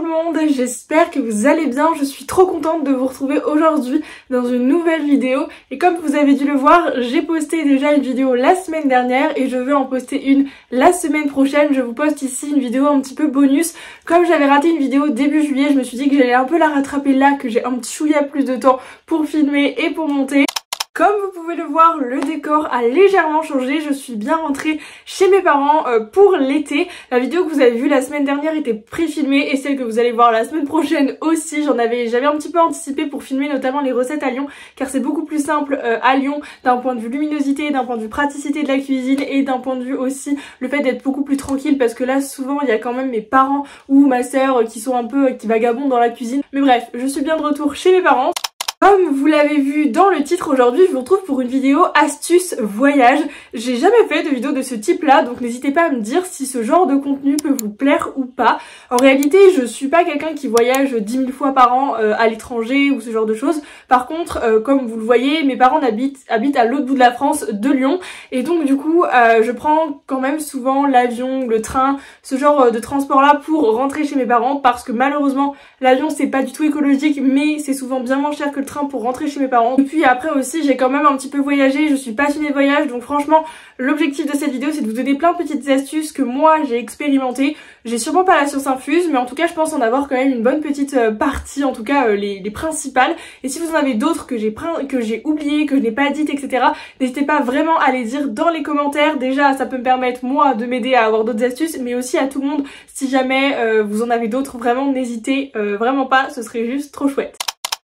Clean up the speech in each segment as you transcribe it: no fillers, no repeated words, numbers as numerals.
le monde, j'espère que vous allez bien, je suis trop contente de vous retrouver aujourd'hui dans une nouvelle vidéo et comme vous avez dû le voir, j'ai posté déjà une vidéo la semaine dernière et je vais en poster une la semaine prochaine. Je vous poste ici une vidéo un petit peu bonus. Comme j'avais raté une vidéo début juillet, je me suis dit que j'allais un peu la rattraper là, que j'ai un petit chouïa plus de temps pour filmer et pour monter. Comme vous pouvez le voir, le décor a légèrement changé, je suis bien rentrée chez mes parents pour l'été. La vidéo que vous avez vue la semaine dernière était pré-filmée et celle que vous allez voir la semaine prochaine aussi. J'avais un petit peu anticipé pour filmer notamment les recettes à Lyon car c'est beaucoup plus simple à Lyon d'un point de vue luminosité, d'un point de vue praticité de la cuisine et d'un point de vue aussi le fait d'être beaucoup plus tranquille parce que là souvent il y a quand même mes parents ou ma sœur qui sont un peu qui vagabondent dans la cuisine. Mais bref, je suis bien de retour chez mes parents. Comme vous l'avez vu dans le titre, aujourd'hui je vous retrouve pour une vidéo astuce voyage. J'ai jamais fait de vidéo de ce type là, donc n'hésitez pas à me dire si ce genre de contenu peut vous plaire ou pas. En réalité je suis pas quelqu'un qui voyage 10 000 fois par an à l'étranger ou ce genre de choses. Par contre comme vous le voyez, mes parents habitent à l'autre bout de la France, de Lyon, et donc du coup je prends quand même souvent l'avion, le train, ce genre de transport là pour rentrer chez mes parents parce que malheureusement l'avion c'est pas du tout écologique mais c'est souvent bien moins cher que le train pour rentrer chez mes parents. Et puis après aussi j'ai quand même un petit peu voyagé, je suis passionnée de voyage, donc franchement l'objectif de cette vidéo c'est de vous donner plein de petites astuces que moi j'ai expérimentées. J'ai sûrement pas la science infuse mais en tout cas je pense en avoir quand même une bonne petite partie, en tout cas les principales. Et si vous en avez d'autres que j'ai oubliées, que je n'ai pas dites, etc. n'hésitez pas vraiment à les dire dans les commentaires. Déjà ça peut me permettre moi de m'aider à avoir d'autres astuces, mais aussi à tout le monde si jamais vous en avez d'autres, vraiment n'hésitez vraiment pas, ce serait juste trop chouette.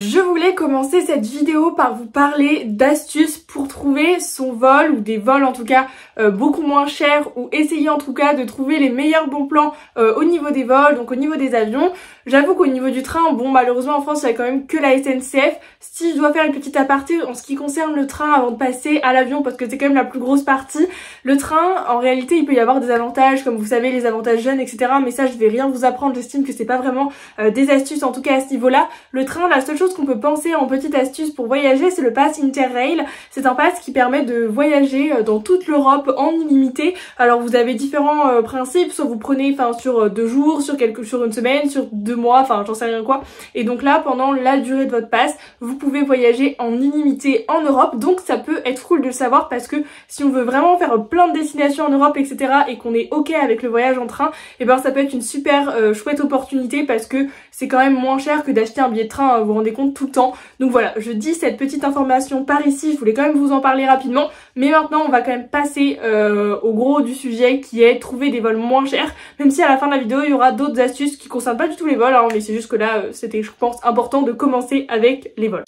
Je voulais commencer cette vidéo par vous parler d'astuces pour trouver son vol, ou des vols en tout cas beaucoup moins chers, ou essayer en tout cas de trouver les meilleurs bons plans au niveau des vols, donc au niveau des avions. J'avoue qu'au niveau du train, bon malheureusement en France il y a quand même que la SNCF. Si je dois faire une petite aparté en ce qui concerne le train avant de passer à l'avion, parce que c'est quand même la plus grosse partie, le train en réalité il peut y avoir des avantages, comme vous savez les avantages jeunes, etc. Mais ça je vais rien vous apprendre, j'estime que c'est pas vraiment des astuces en tout cas à ce niveau là. Le train, la seule chose qu'on peut penser en petite astuce pour voyager, c'est le pass Interrail. C'est un pass qui permet de voyager dans toute l'Europe en illimité. Alors vous avez différents principes, soit vous prenez sur 2 jours, sur une semaine, sur 2 mois, enfin j'en sais rien quoi. Et donc là pendant la durée de votre pass, vous pouvez voyager en illimité en Europe. Donc ça peut être cool de le savoir parce que si on veut vraiment faire plein de destinations en Europe, etc. et qu'on est ok avec le voyage en train, et ben ça peut être une super chouette opportunité parce que c'est quand même moins cher que d'acheter un billet de train, vous vous rendez compte, tout le temps. Donc voilà, je dis cette petite information par ici, je voulais quand même vous en parler rapidement, mais maintenant on va quand même passer au gros du sujet qui est trouver des vols moins chers, même si à la fin de la vidéo il y aura d'autres astuces qui concernent pas du tout les vols, hein, mais c'est juste que là c'était je pense important de commencer avec les vols.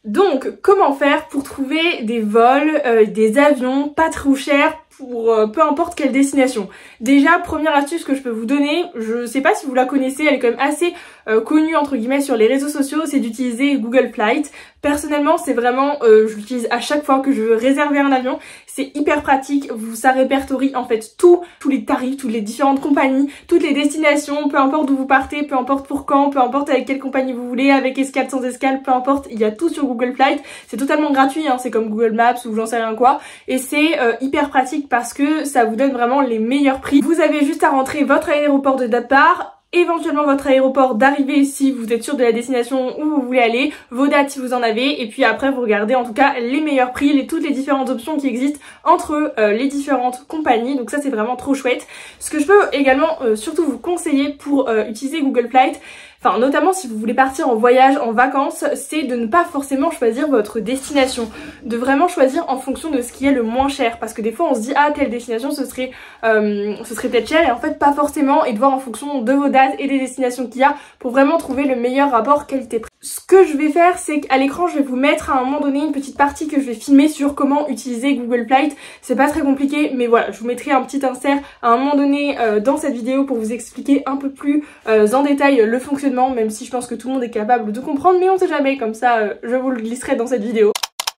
Donc comment faire pour trouver des vols, des avions pas trop chers pour peu importe quelle destination. Déjà, première astuce que je peux vous donner, je sais pas si vous la connaissez, elle est quand même assez connue entre guillemets sur les réseaux sociaux, c'est d'utiliser Google Flights. Personnellement, c'est vraiment, je l'utilise à chaque fois que je veux réserver un avion. C'est hyper pratique, ça répertorie en fait tous les tarifs, toutes les différentes compagnies, toutes les destinations, peu importe d'où vous partez, peu importe pour quand, peu importe avec quelle compagnie vous voulez, avec escale, sans escale, peu importe, il y a tout sur Google Flights. C'est totalement gratuit, hein, c'est comme Google Maps ou j'en sais rien quoi. Et c'est hyper pratique parce que ça vous donne vraiment les meilleurs prix. Vous avez juste à rentrer votre aéroport de départ, éventuellement votre aéroport d'arrivée si vous êtes sûr de la destination où vous voulez aller, vos dates si vous en avez, et puis après vous regardez en tout cas les meilleurs prix, toutes les différentes options qui existent entre les différentes compagnies. Donc ça c'est vraiment trop chouette. Ce que je peux également surtout vous conseiller pour utiliser Google Flights, enfin notamment si vous voulez partir en voyage, en vacances, c'est de ne pas forcément choisir votre destination, de vraiment choisir en fonction de ce qui est le moins cher, parce que des fois on se dit ah telle destination ce serait peut-être cher, et en fait pas forcément, et de voir en fonction de vos dates et des destinations qu'il y a pour vraiment trouver le meilleur rapport qualité-prix. Ce que je vais faire, c'est qu'à l'écran je vais vous mettre à un moment donné une petite partie que je vais filmer sur comment utiliser Google Flights. C'est pas très compliqué, mais voilà, je vous mettrai un petit insert à un moment donné dans cette vidéo pour vous expliquer un peu plus en détail le fonctionnement, même si je pense que tout le monde est capable de comprendre, mais on sait jamais, comme ça je vous le glisserai dans cette vidéo.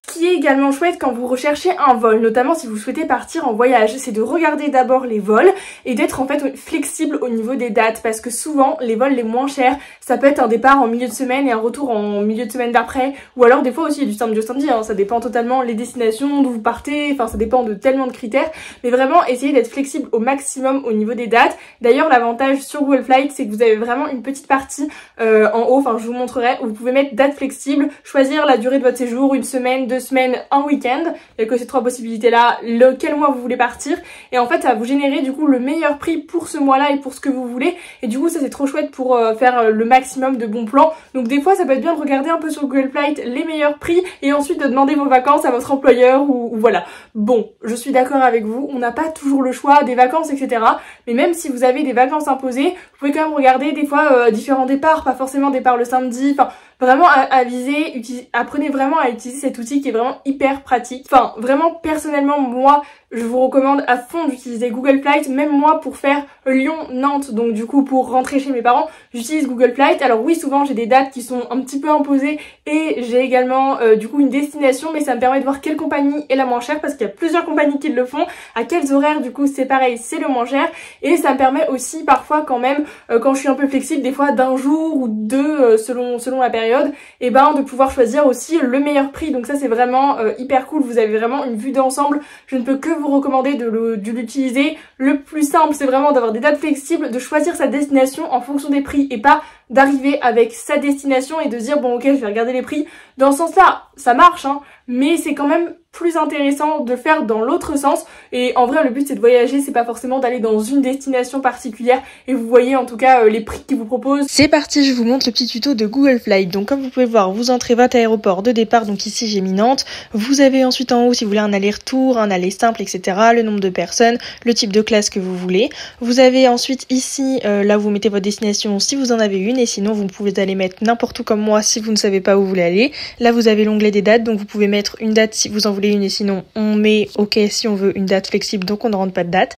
Ce qui est également chouette quand vous recherchez un vol, notamment si vous souhaitez partir en voyage, c'est de regarder d'abord les vols et d'être en fait flexible au niveau des dates, parce que souvent les vols les moins chers, ça peut être un départ en milieu de semaine et un retour en milieu de semaine d'après, ou alors des fois aussi du samedi au samedi, hein, ça dépend totalement les destinations d'où vous partez, enfin ça dépend de tellement de critères, mais vraiment essayez d'être flexible au maximum au niveau des dates. D'ailleurs l'avantage sur Google Flights, c'est que vous avez vraiment une petite partie en haut, enfin je vous montrerai, où vous pouvez mettre date flexible, choisir la durée de votre séjour, une semaine, 2 semaines, un week-end, il y a que ces 3 possibilités là, lequel mois vous voulez partir, et en fait ça va vous générer du coup le meilleur prix pour ce mois là et pour ce que vous voulez, et du coup ça c'est trop chouette pour faire le maximum de bons plans. Donc des fois ça peut être bien de regarder un peu sur Google Flights les meilleurs prix et ensuite de demander vos vacances à votre employeur ou voilà. Bon, je suis d'accord avec vous, on n'a pas toujours le choix des vacances etc, mais même si vous avez des vacances imposées, vous pouvez quand même regarder des fois différents départs, pas forcément départ le samedi, enfin vraiment à viser, apprenez vraiment à utiliser cet outil qui est vraiment hyper pratique. Enfin vraiment personnellement moi je vous recommande à fond d'utiliser Google Flights, même moi pour faire Lyon-Nantes, donc du coup pour rentrer chez mes parents j'utilise Google Flights. Alors oui souvent j'ai des dates qui sont un petit peu imposées et j'ai également du coup une destination, mais ça me permet de voir quelle compagnie est la moins chère parce qu'il y a plusieurs compagnies qui le font, à quels horaires du coup c'est pareil, c'est le moins cher, et ça me permet aussi parfois quand même quand je suis un peu flexible des fois d'un jour ou deux selon la période, et ben de pouvoir choisir aussi le meilleur prix. Donc ça c'est vraiment hyper cool, vous avez vraiment une vue d'ensemble. Je ne peux que vous recommander de l'utiliser. Le plus simple c'est vraiment d'avoir des dates flexibles, de choisir sa destination en fonction des prix et pas d'arriver avec sa destination et de se dire bon ok je vais regarder les prix. Dans ce sens là ça marche hein, mais c'est quand même plus intéressant de faire dans l'autre sens, et en vrai le but c'est de voyager, c'est pas forcément d'aller dans une destination particulière, et vous voyez en tout cas les prix qu'ils vous proposent. C'est parti, je vous montre le petit tuto de Google Flight. Donc comme vous pouvez voir, vous entrez votre aéroport de départ, donc ici j'ai mis Nantes, vous avez ensuite en haut si vous voulez un aller-retour, un aller simple etc, le nombre de personnes, le type de classe que vous voulez. Vous avez ensuite ici là vous mettez votre destination si vous en avez une, et sinon vous pouvez aller mettre n'importe où comme moi si vous ne savez pas où vous voulez aller. Là vous avez l'onglet des dates, donc vous pouvez mettre une date si vous en voulez une, et sinon on met OK si on veut une date flexible, donc on ne rentre pas de date.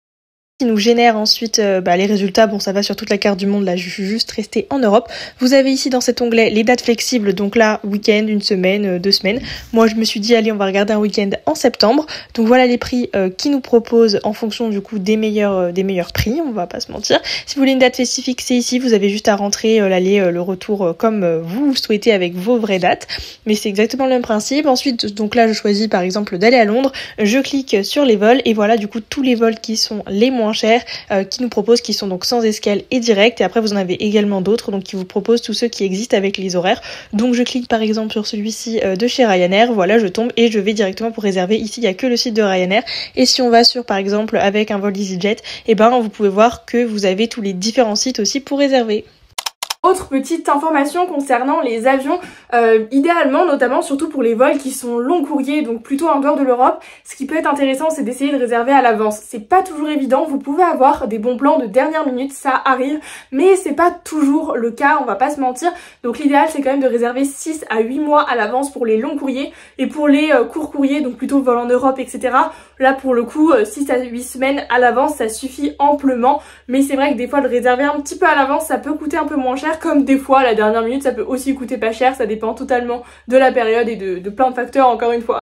Qui nous génère ensuite les résultats. Bon ça va sur toute la carte du monde, là je suis juste restée en Europe. Vous avez ici dans cet onglet les dates flexibles, donc là week-end, une semaine, 2 semaines. Moi je me suis dit allez on va regarder un week-end en septembre. Donc voilà les prix qui nous proposent en fonction du coup des meilleurs prix, on va pas se mentir. Si vous voulez une date spécifique c'est ici, vous avez juste à rentrer l'aller, le retour comme vous souhaitez avec vos vraies dates. Mais c'est exactement le même principe. Ensuite donc là je choisis par exemple d'aller à Londres, je clique sur les vols et voilà du coup tous les vols qui sont les moins chers qui nous proposent, qui sont donc sans escale et direct, et après vous en avez également d'autres donc qui vous proposent tous ceux qui existent avec les horaires. Donc je clique par exemple sur celui-ci de chez Ryanair, voilà je tombe et je vais directement pour réserver. Ici il n'y a que le site de Ryanair, et si on va sur par exemple avec un vol EasyJet, et ben vous pouvez voir que vous avez tous les différents sites aussi pour réserver. Autre petite information concernant les avions, idéalement notamment surtout pour les vols qui sont long courriers, donc plutôt en dehors de l'Europe, ce qui peut être intéressant c'est d'essayer de réserver à l'avance. C'est pas toujours évident, vous pouvez avoir des bons plans de dernière minute, ça arrive, mais c'est pas toujours le cas, on va pas se mentir. Donc l'idéal c'est quand même de réserver 6 à 8 mois à l'avance pour les longs courriers, et pour les courts courriers, donc plutôt vol en Europe etc, là pour le coup 6 à 8 semaines à l'avance ça suffit amplement. Mais c'est vrai que des fois de réserver un petit peu à l'avance ça peut coûter un peu moins cher, comme des fois à la dernière minute ça peut aussi coûter pas cher, ça dépend totalement de la période et de plein de facteurs encore une fois.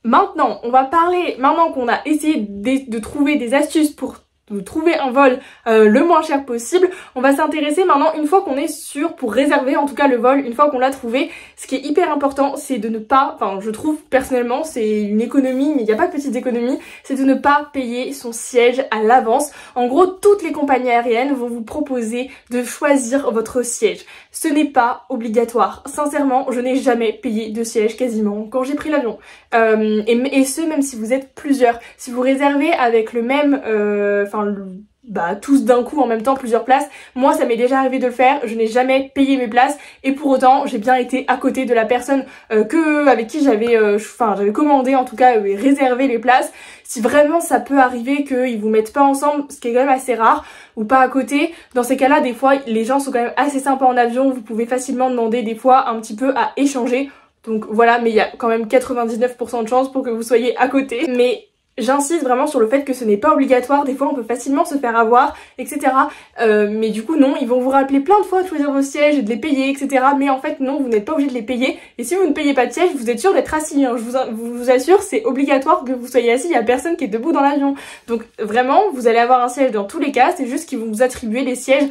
Maintenant on va parler, maintenant qu'on a essayé de trouver des astuces pour trouver un vol le moins cher possible, on va s'intéresser maintenant, une fois qu'on est sûr, pour réserver en tout cas le vol, une fois qu'on l'a trouvé, ce qui est hyper important c'est de ne pas, enfin je trouve personnellement c'est une économie, mais il n'y a pas de petites économies, c'est de ne pas payer son siège à l'avance. En gros toutes les compagnies aériennes vont vous proposer de choisir votre siège, ce n'est pas obligatoire. Sincèrement je n'ai jamais payé de siège quasiment quand j'ai pris l'avion, et ce même si vous êtes plusieurs. Si vous réservez avec le même, tous d'un coup en même temps plusieurs places, moi ça m'est déjà arrivé de le faire, je n'ai jamais payé mes places, et pour autant j'ai bien été à côté de la personne avec qui j'avais commandé en tout cas et réservé les places. Si vraiment ça peut arriver qu'ils vous mettent pas ensemble, ce qui est quand même assez rare, ou pas à côté, dans ces cas là des fois les gens sont quand même assez sympas en avion, vous pouvez facilement demander des fois un petit peu à échanger. Donc voilà, mais il y a quand même 99% de chances pour que vous soyez à côté. Mais J'insiste vraiment sur le fait que ce n'est pas obligatoire, des fois on peut facilement se faire avoir, etc. Mais du coup non, ils vont vous rappeler plein de fois de choisir vos sièges et de les payer, etc. Mais en fait non, vous n'êtes pas obligé de les payer. Et si vous ne payez pas de siège, vous êtes sûr d'être assis. Hein. Je vous assure, c'est obligatoire que vous soyez assis, il n'y a personne qui est debout dans l'avion. Donc vraiment, vous allez avoir un siège dans tous les cas, c'est juste qu'ils vont vous attribuer les sièges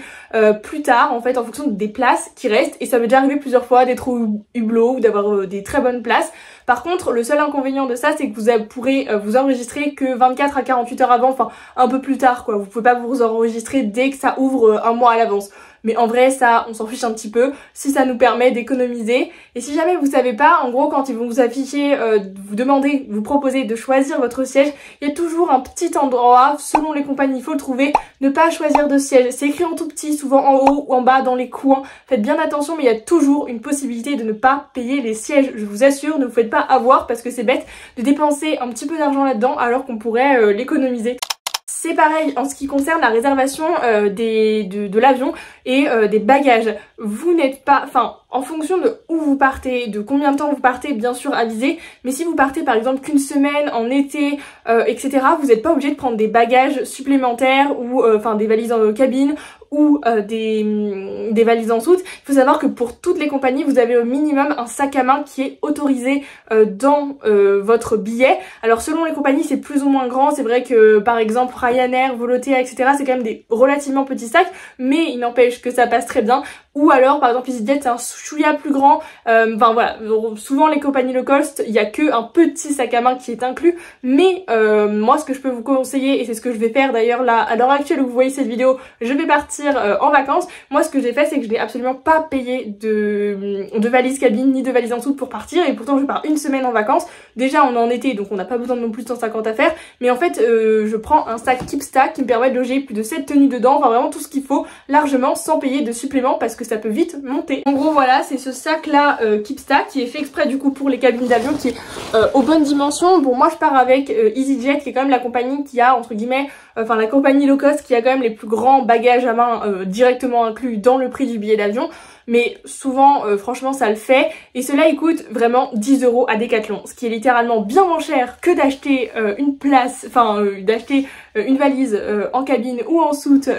plus tard, en fait, en fonction des places qui restent. Et ça m'est déjà arrivé plusieurs fois d'être au hublot ou d'avoir des très bonnes places. Par contre, le seul inconvénient de ça, c'est que vous pourrez vous enregistrer que 24 à 48 heures avant, enfin un peu plus tard quoi. Vous pouvez pas vous enregistrer dès que ça ouvre un mois à l'avance. Mais en vrai, ça, on s'en fiche un petit peu si ça nous permet d'économiser. Et si jamais vous savez pas, en gros, quand ils vont vous afficher, vous proposer de choisir votre siège, il y a toujours un petit endroit, selon les compagnies, il faut le trouver, ne pas choisir de siège. C'est écrit en tout petit, souvent en haut ou en bas, dans les coins. Faites bien attention, mais il y a toujours une possibilité de ne pas payer les sièges. Je vous assure, ne vous faites pas avoir parce que c'est bête de dépenser un petit peu d'argent là-dedans alors qu'on pourrait l'économiser. C'est pareil en ce qui concerne la réservation de l'avion et des bagages. Vous n'êtes pas, enfin, en fonction de où vous partez, de combien de temps vous partez, bien sûr avisez, mais si vous partez par exemple qu'une semaine en été, etc., vous n'êtes pas obligé de prendre des bagages supplémentaires ou enfin des valises en cabine ou des valises en soute. Il faut savoir que pour toutes les compagnies, vous avez au minimum un sac à main qui est autorisé dans votre billet. Alors selon les compagnies, c'est plus ou moins grand. C'est vrai que par exemple Ryanair, Volotea, etc., c'est quand même des relativement petits sacs, mais il n'empêche que ça passe très bien. Ou alors par exemple EasyJet, c'est un chouïa plus grand. Enfin voilà, souvent les compagnies low cost, il n'y a que un petit sac à main qui est inclus. Mais moi, ce que je peux vous conseiller, et c'est ce que je vais faire d'ailleurs là, à l'heure actuelle où vous voyez cette vidéo, je vais partir en vacances. Moi, ce que j'ai fait, c'est que je n'ai absolument pas payé de valise cabine ni de valise en soute pour partir. Et pourtant, je pars une semaine en vacances. Déjà, on est en été, donc on n'a pas besoin de non plus de 150 à faire. Mais en fait, je prends un sac Keepstack qui me permet de loger plus de 7 tenues dedans. Enfin, vraiment tout ce qu'il faut, largement, sans payer de supplément, parce que ça peut vite monter. En gros, voilà, c'est ce sac-là Keepstack qui est fait exprès du coup pour les cabines d'avion, qui est aux bonnes dimensions. Bon, moi, je pars avec EasyJet, qui est quand même la compagnie qui a, entre guillemets, enfin la compagnie low cost qui a quand même les plus grands bagages à main directement inclus dans le prix du billet d'avion. Mais souvent, franchement, ça le fait. Et cela, il coûte vraiment 10 € à Decathlon. Ce qui est littéralement bien moins cher que d'acheter une place, enfin, d'acheter une valise en cabine ou en soute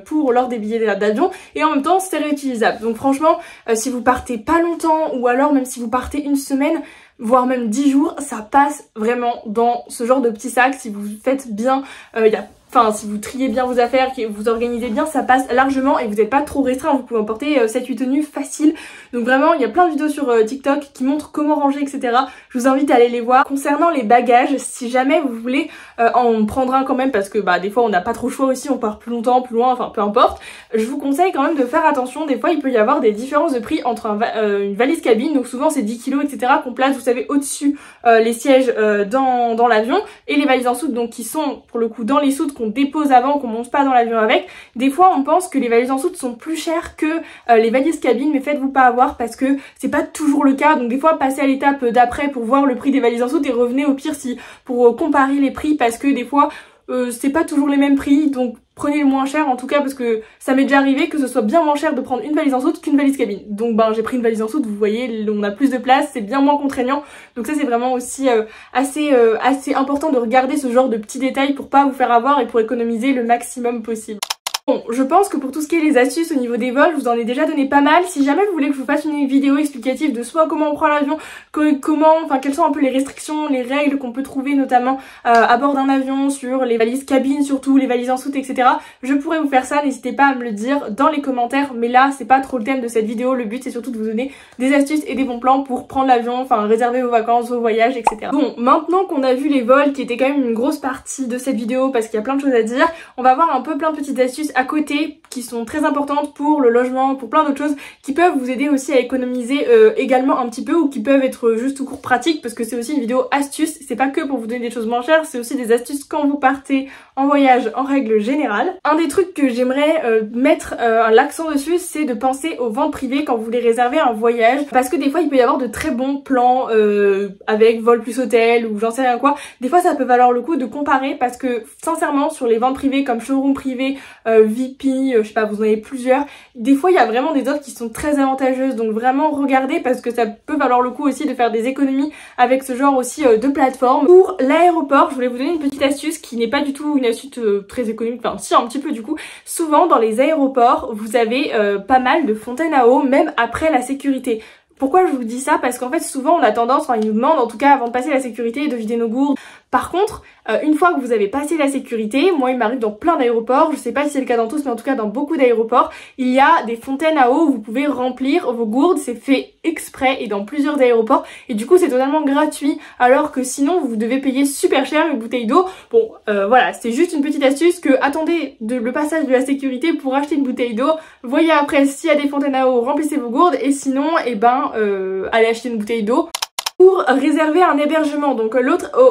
pour lors des billets d'avion. Et en même temps, c'est réutilisable. Donc franchement, si vous partez pas longtemps ou alors même si vous partez une semaine, voire même 10 jours, ça passe vraiment dans ce genre de petit sac. Si vous faites bien, enfin, si vous triez bien vos affaires, que vous organisez bien, ça passe largement et vous n'êtes pas trop restreint. Vous pouvez emporter 7-8 tenues faciles. Donc vraiment, il y a plein de vidéos sur TikTok qui montrent comment ranger, etc. Je vous invite à aller les voir. Concernant les bagages, si jamais vous voulez en prendre un quand même, parce que bah des fois on n'a pas trop le choix aussi, on part plus longtemps, plus loin, enfin peu importe. Je vous conseille quand même de faire attention. Des fois, il peut y avoir des différences de prix entre une valise cabine, donc souvent c'est 10 kg, etc. qu'on place, vous savez, au-dessus les sièges dans l'avion, et les valises en soute, donc qui sont pour le coup dans les soutes qu'on dépose avant, qu'on monte pas dans l'avion avec. Des fois on pense que les valises en soute sont plus chères que les valises cabines, mais faites-vous pas avoir parce que c'est pas toujours le cas. Donc des fois passez à l'étape d'après pour voir le prix des valises en soute et revenez au pire pour comparer les prix, parce que des fois c'est pas toujours les mêmes prix. Donc prenez le moins cher en tout cas, parce que ça m'est déjà arrivé que ce soit bien moins cher de prendre une valise en soute qu'une valise cabine. Donc ben j'ai pris une valise en soute, vous voyez, on a plus de place, c'est bien moins contraignant. Donc ça c'est vraiment aussi assez important de regarder ce genre de petits détails pour pas vous faire avoir et pour économiser le maximum possible. Bon, je pense que pour tout ce qui est les astuces au niveau des vols, je vous en ai déjà donné pas mal. Si jamais vous voulez que je vous fasse une vidéo explicative de soit comment on prend l'avion, enfin quelles sont un peu les restrictions, les règles qu'on peut trouver notamment à bord d'un avion, sur les valises cabines surtout, les valises en soute, etc. Je pourrais vous faire ça, n'hésitez pas à me le dire dans les commentaires, mais là c'est pas trop le thème de cette vidéo. Le but c'est surtout de vous donner des astuces et des bons plans pour prendre l'avion, enfin réserver vos vacances, vos voyages, etc. Bon, maintenant qu'on a vu les vols, qui étaient quand même une grosse partie de cette vidéo parce qu'il y a plein de choses à dire, on va voir un peu plein de petites astuces à côté qui sont très importantes pour le logement, pour plein d'autres choses qui peuvent vous aider aussi à économiser également un petit peu, ou qui peuvent être juste tout court pratiques, parce que c'est aussi une vidéo astuce, c'est pas que pour vous donner des choses moins chères, c'est aussi des astuces quand vous partez en voyage en règle générale. Un des trucs que j'aimerais mettre l'accent dessus, c'est de penser aux ventes privées quand vous voulez réserver un voyage, parce que des fois il peut y avoir de très bons plans avec vol plus hôtel ou j'en sais rien quoi. Des fois ça peut valoir le coup de comparer, parce que sincèrement sur les ventes privées comme showroom privé, VP, je sais pas, vous en avez plusieurs. Des fois il y a vraiment des offres qui sont très avantageuses, donc vraiment regardez parce que ça peut valoir le coup aussi de faire des économies avec ce genre aussi de plateforme. Pour l'aéroport, je voulais vous donner une petite astuce qui n'est pas du tout une astuce très économique, enfin si un petit peu du coup. Souvent dans les aéroports, vous avez pas mal de fontaines à eau, même après la sécurité. Pourquoi je vous dis ça? Parce qu'en fait souvent on a tendance, enfin ils nous demandent en tout cas avant de passer la sécurité de vider nos gourdes. Par contre, une fois que vous avez passé la sécurité, moi il m'arrive dans plein d'aéroports, je sais pas si c'est le cas dans tous, mais en tout cas dans beaucoup d'aéroports, il y a des fontaines à eau où vous pouvez remplir vos gourdes, c'est fait exprès et dans plusieurs aéroports, et du coup c'est totalement gratuit, alors que sinon vous devez payer super cher une bouteille d'eau. Bon voilà, c'est juste une petite astuce que attendez le passage de la sécurité pour acheter une bouteille d'eau, voyez après s'il y a des fontaines à eau, remplissez vos gourdes, et sinon allez acheter une bouteille d'eau. Pour réserver un hébergement, donc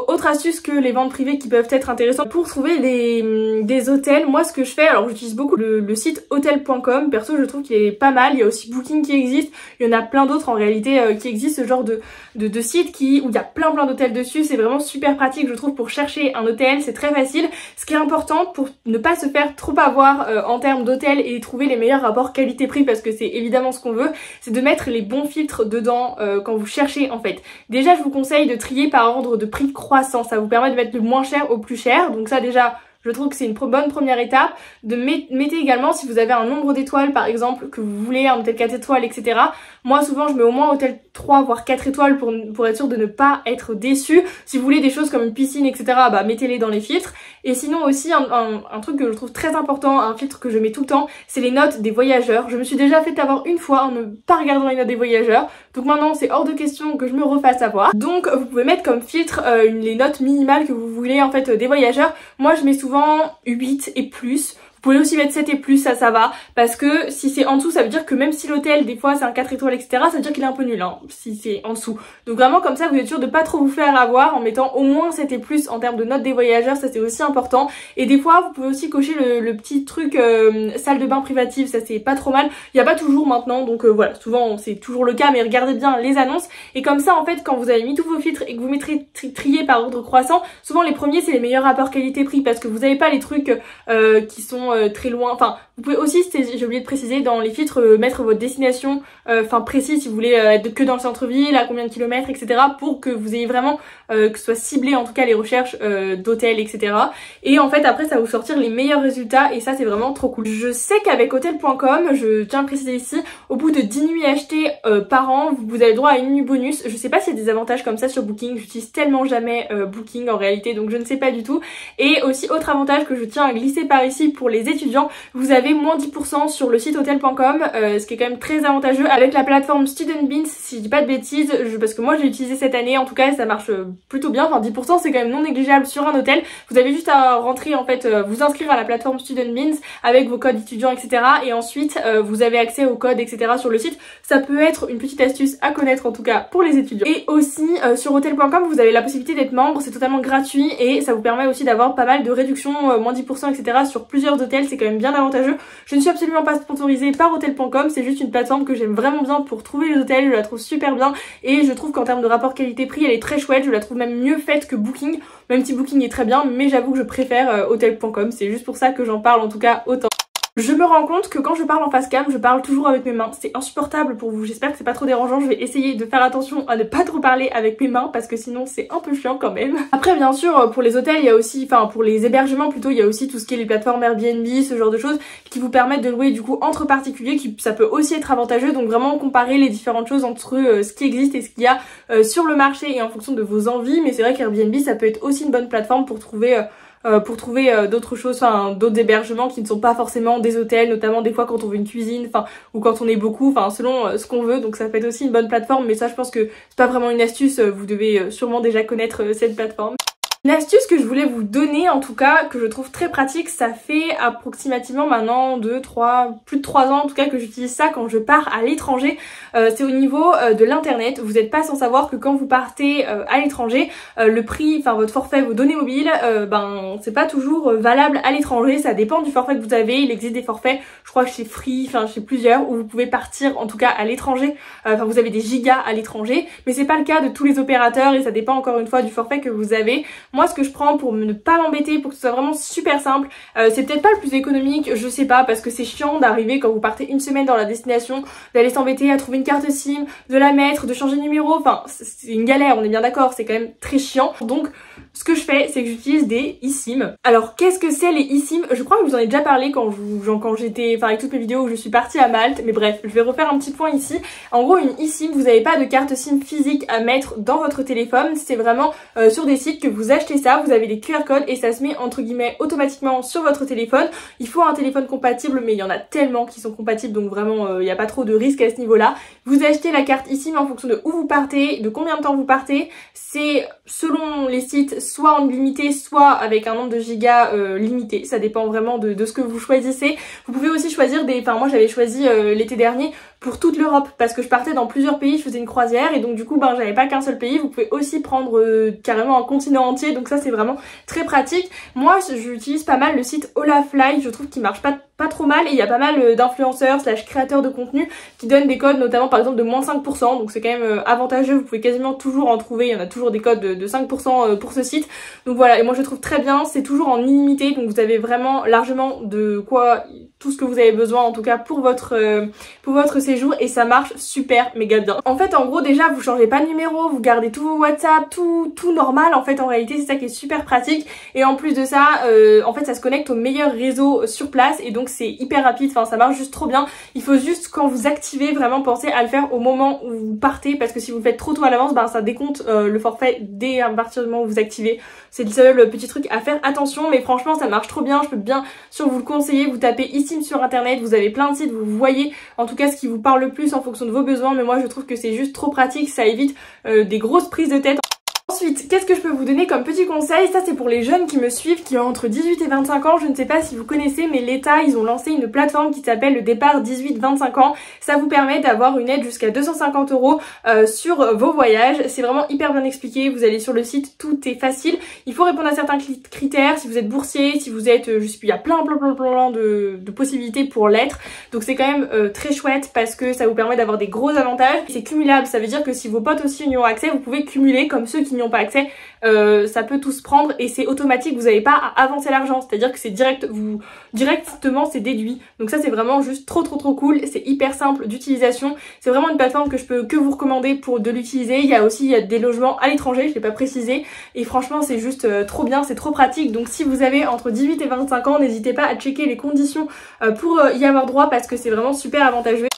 autre astuce que les ventes privées qui peuvent être intéressantes pour trouver des hôtels, moi ce que je fais, alors j'utilise beaucoup le site hotel.com, perso je trouve qu'il est pas mal, il y a aussi Booking qui existe, il y en a plein d'autres en réalité qui existent, ce genre de site où il y a plein d'hôtels dessus, c'est vraiment super pratique je trouve pour chercher un hôtel, c'est très facile. Ce qui est important pour ne pas se faire trop avoir en termes d'hôtel et trouver les meilleurs rapports qualité-prix, parce que c'est évidemment ce qu'on veut, c'est de mettre les bons filtres dedans quand vous cherchez en fait. Déjà, je vous conseille de trier par ordre de prix croissant. Ça vous permet de mettre le moins cher au plus cher. Donc ça déjà, je trouve que c'est une bonne première étape. Mettez également si vous avez un nombre d'étoiles par exemple, que vous voulez un hôtel 4 étoiles, etc. Moi souvent je mets au moins hôtel 3 voire 4 étoiles pour être sûr de ne pas être déçu. Si vous voulez des choses comme une piscine, etc. bah mettez-les dans les filtres. Et sinon aussi un truc que je trouve très important, un filtre que je mets tout le temps, c'est les notes des voyageurs. Je me suis déjà fait avoir une fois en ne pas regardant les notes des voyageurs. Donc maintenant c'est hors de question que je me refasse avoir. Donc vous pouvez mettre comme filtre les notes minimales que vous voulez en fait des voyageurs. Moi je mets souvent 8 et plus. Vous pouvez aussi mettre 7 et plus, ça va, parce que si c'est en dessous, ça veut dire que même si l'hôtel, des fois c'est un 4 étoiles, etc., ça veut dire qu'il est un peu nul, hein, si c'est en dessous. Donc vraiment comme ça, vous êtes sûr de pas trop vous faire avoir en mettant au moins 7 et plus en termes de notes des voyageurs, ça c'est aussi important. Et des fois, vous pouvez aussi cocher le petit truc salle de bain privative, ça c'est pas trop mal. Il y a pas toujours maintenant, donc voilà, souvent c'est toujours le cas, mais regardez bien les annonces. Et comme ça, en fait, quand vous avez mis tous vos filtres et que vous mettrez trier par ordre croissant, souvent les premiers c'est les meilleurs rapports qualité-prix, parce que vous avez pas les trucs qui sont très loin. Enfin, vous pouvez aussi, j'ai oublié de préciser, dans les filtres, mettre votre destination précise, si vous voulez être que dans le centre-ville, à combien de kilomètres, etc. pour que vous ayez vraiment, que ce soit ciblé en tout cas les recherches d'hôtels, etc. Et en fait, après, ça va vous sortir les meilleurs résultats et ça, c'est vraiment trop cool. Je sais qu'avec hotel.com, je tiens à préciser ici, au bout de 10 nuits achetées par an, vous avez droit à une nuit bonus. Je sais pas s'il y a des avantages comme ça sur Booking, j'utilise tellement jamais Booking en réalité, donc je ne sais pas du tout. Et aussi, autre avantage que je tiens à glisser par ici pour les étudiants, vous avez moins 10% sur le site hotel.com, ce qui est quand même très avantageux avec la plateforme StudentBeans, si je dis pas de bêtises, parce que moi j'ai utilisé cette année, en tout cas ça marche plutôt bien, enfin 10% c'est quand même non négligeable sur un hôtel. Vous avez juste à rentrer en fait, vous inscrire à la plateforme StudentBeans avec vos codes étudiants, etc. et ensuite vous avez accès aux codes, etc. sur le site. Ça peut être une petite astuce à connaître en tout cas pour les étudiants. Et aussi sur hotel.com vous avez la possibilité d'être membre, c'est totalement gratuit et ça vous permet aussi d'avoir pas mal de réductions, moins 10%, etc. sur plusieurs hôtels, c'est quand même bien avantageux. Je ne suis absolument pas sponsorisée par hotel.com, c'est juste une plateforme que j'aime vraiment bien pour trouver les hôtels, je la trouve super bien et je trouve qu'en termes de rapport qualité-prix elle est très chouette, je la trouve même mieux faite que Booking, même si Booking est très bien, mais j'avoue que je préfère hotel.com, c'est juste pour ça que j'en parle en tout cas autant. Je me rends compte que quand je parle en face cam, je parle toujours avec mes mains. C'est insupportable pour vous, j'espère que c'est pas trop dérangeant. Je vais essayer de faire attention à ne pas trop parler avec mes mains parce que sinon c'est un peu chiant quand même. Après bien sûr pour les hôtels il y a aussi, enfin pour les hébergements plutôt, il y a aussi tout ce qui est les plateformes Airbnb, ce genre de choses qui vous permettent de louer du coup entre particuliers, ça peut aussi être avantageux. Donc vraiment comparer les différentes choses entre ce qui existe et ce qu'il y a sur le marché et en fonction de vos envies. Mais c'est vrai qu'Airbnb ça peut être aussi une bonne plateforme pour trouver d'autres choses, enfin d'autres hébergements qui ne sont pas forcément des hôtels, notamment des fois quand on veut une cuisine, enfin ou quand on est beaucoup, enfin selon ce qu'on veut. Donc ça peut être aussi une bonne plateforme, mais ça je pense que c'est pas vraiment une astuce, vous devez sûrement déjà connaître cette plateforme. Une astuce que je voulais vous donner en tout cas, que je trouve très pratique, ça fait approximativement maintenant plus de 3 ans en tout cas que j'utilise ça quand je pars à l'étranger, c'est au niveau de l'internet. Vous n'êtes pas sans savoir que quand vous partez à l'étranger, le prix, enfin votre forfait, vos données mobiles, c'est pas toujours valable à l'étranger, ça dépend du forfait que vous avez. Il existe des forfaits, je crois que chez Free, enfin chez plusieurs, où vous pouvez partir en tout cas à l'étranger, enfin vous avez des gigas à l'étranger, mais c'est pas le cas de tous les opérateurs et ça dépend encore une fois du forfait que vous avez. Moi ce que je prends pour ne pas m'embêter, pour que ce soit vraiment super simple, c'est peut-être pas le plus économique, je sais pas, parce que c'est chiant d'arriver quand vous partez une semaine dans la destination, d'aller s'embêter à trouver une carte SIM, de la mettre, de changer de numéro, enfin c'est une galère, on est bien d'accord, c'est quand même très chiant. Donc ce que je fais, c'est que j'utilise des eSIM. Alors qu'est-ce que c'est les eSIM? Je crois que je vous en ai déjà parlé quand j'étais, enfin avec toutes mes vidéos où je suis partie à Malte, mais bref, je vais refaire un petit point ici. En gros, une eSIM, vous n'avez pas de carte SIM physique à mettre dans votre téléphone, c'est vraiment sur des sites que vous achetez ça, vous avez des QR codes et ça se met entre guillemets automatiquement sur votre téléphone. Il faut un téléphone compatible, mais il y en a tellement qui sont compatibles, donc vraiment il n'y a pas trop de risque à ce niveau-là. Vous achetez la carte eSIM en fonction de où vous partez, de combien de temps vous partez, c'est selon les sites soit en illimité, soit avec un nombre de gigas limité, ça dépend vraiment de ce que vous choisissez. Vous pouvez aussi choisir des, enfin moi j'avais choisi l'été dernier pour toute l'Europe parce que je partais dans plusieurs pays, je faisais une croisière et donc du coup ben j'avais pas qu'un seul pays, vous pouvez aussi prendre carrément un continent entier, donc ça c'est vraiment très pratique. Moi j'utilise pas mal le site Olafly, je trouve qu'il marche pas trop mal et il y a pas mal d'influenceurs / créateurs de contenu qui donnent des codes, notamment par exemple de moins 5%, donc c'est quand même avantageux, vous pouvez quasiment toujours en trouver, il y en a toujours des codes de 5% pour ce site, donc voilà, et moi je trouve très bien, c'est toujours en illimité, donc vous avez vraiment largement de quoi, tout ce que vous avez besoin en tout cas pour votre séjour et ça marche super méga bien. En fait en gros déjà vous changez pas de numéro, vous gardez tout vos WhatsApp, tout normal en fait en réalité, c'est ça qui est super pratique et en plus de ça en fait ça se connecte au meilleur réseau sur place et donc c'est hyper rapide, enfin ça marche juste trop bien. Il faut juste quand vous activez vraiment penser à le faire au moment où vous partez parce que si vous le faites trop tôt à l'avance ben ça décompte le forfait dès à partir du moment où vous activez. C'est le seul petit truc à faire attention, mais franchement ça marche trop bien, je peux bien sûr vous le conseiller. Vous tapez eSIM sur internet, vous avez plein de sites, vous voyez en tout cas ce qui vous parle le plus en fonction de vos besoins, mais moi je trouve que c'est juste trop pratique, ça évite des grosses prises de tête. Ensuite, qu'est-ce que je peux vous donner comme petit conseil? Ça c'est pour les jeunes qui me suivent, qui ont entre 18 et 25 ans, je ne sais pas si vous connaissez, mais l'État, ils ont lancé une plateforme qui s'appelle le départ 18-25 ans. Ça vous permet d'avoir une aide jusqu'à 250 € sur vos voyages. C'est vraiment hyper bien expliqué, vous allez sur le site, tout est facile. Il faut répondre à certains critères, si vous êtes boursier, si vous êtes, je sais plus, il y a plein de possibilités pour l'être. Donc c'est quand même très chouette parce que ça vous permet d'avoir des gros avantages. C'est cumulable, ça veut dire que si vos potes aussi y ont accès, vous pouvez cumuler comme ceux qui n'y ont pas accès, ça peut tout se prendre et c'est automatique, vous n'avez pas à avancer l'argent, c'est-à-dire que c'est directement c'est déduit. Donc ça c'est vraiment juste trop cool, c'est hyper simple d'utilisation, c'est vraiment une plateforme que je peux que vous recommander pour de l'utiliser. Il y a des logements à l'étranger, je l'ai pas précisé, et franchement c'est juste trop bien, c'est trop pratique. Donc si vous avez entre 18 et 25 ans, n'hésitez pas à checker les conditions pour y avoir droit parce que c'est vraiment super avantageux.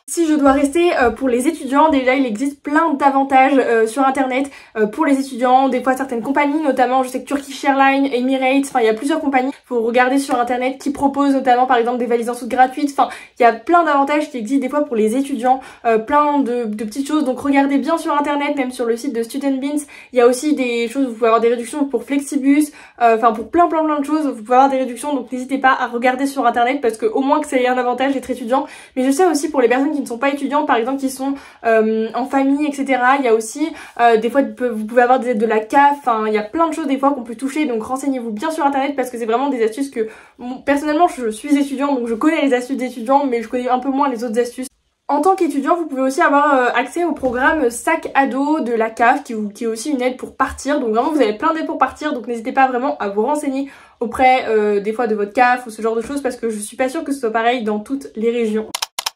Si je dois rester pour les étudiants, déjà il existe plein d'avantages sur internet pour les étudiants, des fois certaines compagnies, notamment je sais que Turkish Airlines, Emirates, enfin il y a plusieurs compagnies, faut regarder sur internet qui proposent notamment par exemple des valises en soute gratuites, enfin il y a plein d'avantages qui existent des fois pour les étudiants, plein de petites choses, donc regardez bien sur internet, même sur le site de Student Beans, il y a aussi des choses, vous pouvez avoir des réductions pour Flexibus, enfin pour plein de choses, vous pouvez avoir des réductions, donc n'hésitez pas à regarder sur internet parce que au moins que ça ait un avantage d'être étudiant, mais je sais aussi pour les personnes qui ne sont pas étudiants, par exemple qui sont en famille, etc. Il y a aussi des fois vous pouvez avoir des aides de la CAF, enfin il y a plein de choses des fois qu'on peut toucher, donc renseignez-vous bien sur internet parce que c'est vraiment des astuces que personnellement je suis étudiant donc je connais les astuces d'étudiant mais je connais un peu moins les autres astuces. En tant qu'étudiant, vous pouvez aussi avoir accès au programme sac à dos de la CAF qui est aussi une aide pour partir. Donc vraiment vous avez plein d'aides pour partir, donc n'hésitez pas vraiment à vous renseigner auprès des fois de votre CAF ou ce genre de choses parce que je suis pas sûre que ce soit pareil dans toutes les régions.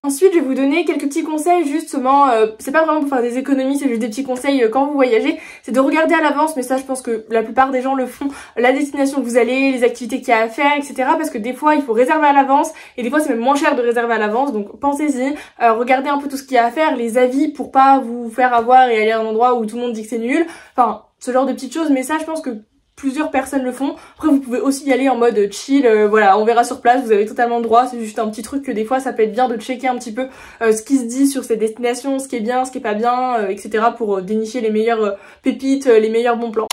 Ensuite, je vais vous donner quelques petits conseils justement, c'est pas vraiment pour faire des économies, c'est juste des petits conseils quand vous voyagez, c'est de regarder à l'avance, mais ça je pense que la plupart des gens le font, la destination que vous allez, les activités qu'il y a à faire, etc. Parce que des fois il faut réserver à l'avance et des fois c'est même moins cher de réserver à l'avance, donc pensez-y, regardez un peu tout ce qu'il y a à faire, les avis pour pas vous faire avoir et aller à un endroit où tout le monde dit que c'est nul, enfin ce genre de petites choses, mais ça je pense que plusieurs personnes le font. Après vous pouvez aussi y aller en mode chill, voilà, on verra sur place, vous avez totalement le droit, c'est juste un petit truc que des fois ça peut être bien de checker un petit peu ce qui se dit sur ces destinations, ce qui est bien, ce qui est pas bien, etc. pour dénicher les meilleures pépites, les meilleurs bons plans.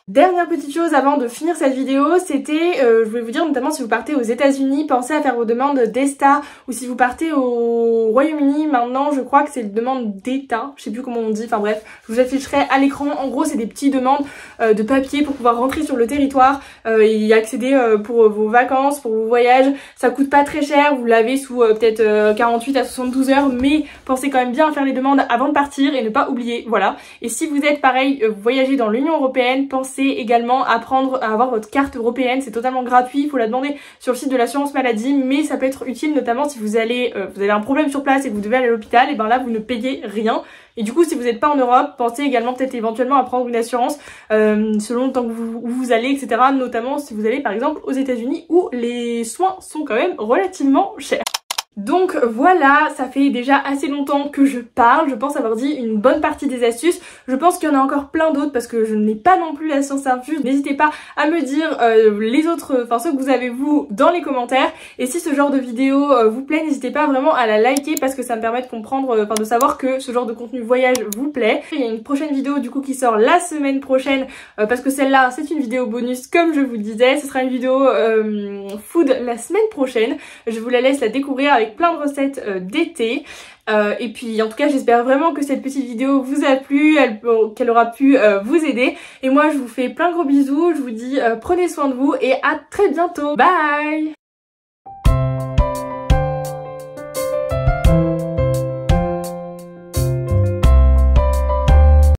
Dernière petite chose avant de finir cette vidéo, c'était, je voulais vous dire notamment si vous partez aux États-Unis, pensez à faire vos demandes d'ESTA, ou si vous partez au Royaume-Uni, maintenant je crois que c'est une demande d'État, je sais plus comment on dit, enfin bref, je vous afficherai à l'écran. En gros c'est des petites demandes de papier pour pouvoir rentrer sur le territoire et y accéder pour vos vacances, pour vos voyages. Ça coûte pas très cher, vous l'avez sous peut-être 48 à 72 heures, mais pensez quand même bien à faire les demandes avant de partir et ne pas oublier, voilà. Et si vous êtes pareil, vous voyagez dans l'Union Européenne, pensez pensez également à avoir votre carte européenne, c'est totalement gratuit, il faut la demander sur le site de l'assurance maladie, mais ça peut être utile notamment si vous avez un problème sur place et que vous devez aller à l'hôpital, et ben là vous ne payez rien. Et du coup, si vous n'êtes pas en Europe, pensez également peut-être éventuellement à prendre une assurance selon le temps que vous allez, etc. Notamment si vous allez par exemple aux États-Unis où les soins sont quand même relativement chers. Donc voilà, ça fait déjà assez longtemps que je parle, je pense avoir dit une bonne partie des astuces. Je pense qu'il y en a encore plein d'autres parce que je n'ai pas non plus la science infuse. N'hésitez pas à me dire les autres, enfin ceux que vous avez vous dans les commentaires. Et si ce genre de vidéo vous plaît, n'hésitez pas vraiment à la liker parce que ça me permet de comprendre, de savoir que ce genre de contenu voyage vous plaît. Il y a une prochaine vidéo du coup qui sort la semaine prochaine parce que celle-là c'est une vidéo bonus comme je vous le disais. Ce sera une vidéo food la semaine prochaine. Je vous la laisse la découvrir avec plein de recettes d'été. Et puis en tout cas j'espère vraiment que cette petite vidéo vous a plu, qu'elle aura pu vous aider. Et moi je vous fais plein de gros bisous, je vous dis prenez soin de vous et à très bientôt. Bye!